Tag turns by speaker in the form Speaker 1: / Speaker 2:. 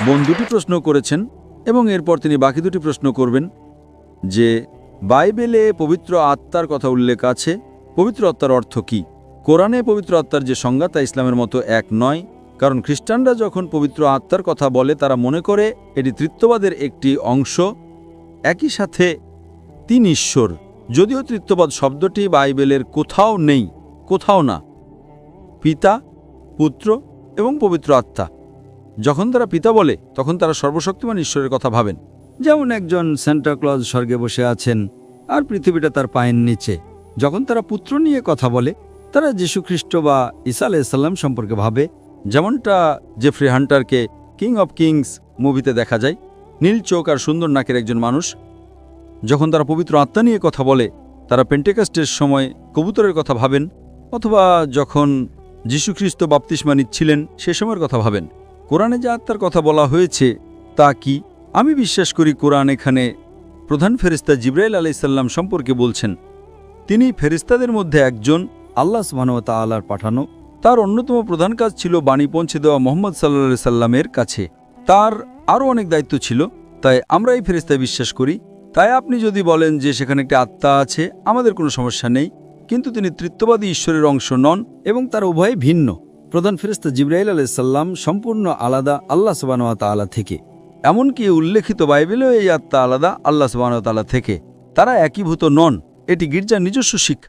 Speaker 1: বোন দুটি প্রশ্ন করেছেন এবং এরপর তিনি বাকি দুটি প্রশ্ন করবেন যে বাইবেলে পবিত্র আত্মার কথা উল্লেখ আছে, পবিত্র আত্মার অর্থ কি? কোরআনে পবিত্র আত্মার যে সংজ্ঞা তা ইসলামের মতো এক নয়, কারণ খ্রিস্টানরা যখন পবিত্র আত্মার কথা বলে তারা মনে করে এটি ত্রিত্ববাদের একটি অংশ। একই সাথে তিন ঈশ্বর, যদিও ত্রিত্ববাদ শব্দটি বাইবেলের কোথাও নেই, কোথাও না। পিতা, পুত্র এবং পবিত্র আত্মা। যখন তারা পিতা বলে তখন তারা সর্বশক্তিমান ঈশ্বরের কথা ভাবেন, যেমন একজন সান্টা ক্লজ স্বর্গে বসে আছেন আর পৃথিবীটা তার পায়ের নিচে। যখন তারা পুত্র নিয়ে কথা বলে তারা যীশু খ্রিস্ট বা ঈসা আলাইহিস সালাম সম্পর্কে ভাবে, যেমনটা জেফ্রি হান্টারকে কিং অব কিংস মুভিতে দেখা যায়, নীল চোখ আর সুন্দর নাকের একজন মানুষ। যখন তারা পবিত্র আত্মা নিয়ে কথা বলে তারা পেন্টেকস্টের সময় কবুতরের কথা ভাবেন, অথবা যখন যীশু খ্রিস্ট বাপ্তিস্মা নিচ্ছিলেন সে সময়ের কথা ভাবেন। কোরআনে যে আত্মার কথা বলা হয়েছে তা কি? আমি বিশ্বাস করি কোরআন এখানে প্রধান ফেরেশতা জিবরাইল আলাইহিস সালাম সম্পর্কে বলছেন। তিনি ফেরেশতাদের মধ্যে একজন, আল্লাহ সুবহানাহু ওয়া তাআলার পাঠানো। তার অন্যতম প্রধান কাজ ছিল বাণী পৌঁছে দেওয়া মুহাম্মদ সাল্লাল্লাহু আলাইহি সাল্লামের কাছে। তার আরও অনেক দায়িত্ব ছিল, তাই আমরা এই ফেরেশতায় বিশ্বাস করি। তাই আপনি যদি বলেন যে সেখানে একটি আত্মা আছে, আমাদের কোনো সমস্যা নেই, কিন্তু তিনি ত্রিত্ববাদী ঈশ্বরের অংশ নন এবং তার উভয় ভিন্ন। প্রধান ফেরেশতা জিবরাইল আলাইহিস সালাম সম্পূর্ণ আলাদা আল্লাহ সুবহানাহু ওয়া তাআলা থেকে। এমনকি উল্লেখিত বাইবেলেও এই আত্মা আলাদা আল্লাহ সুবহানাহু ওয়া তাআলা থেকে। তারা একীভূত নন, এটি গির্জার নিজস্ব শিক্ষা।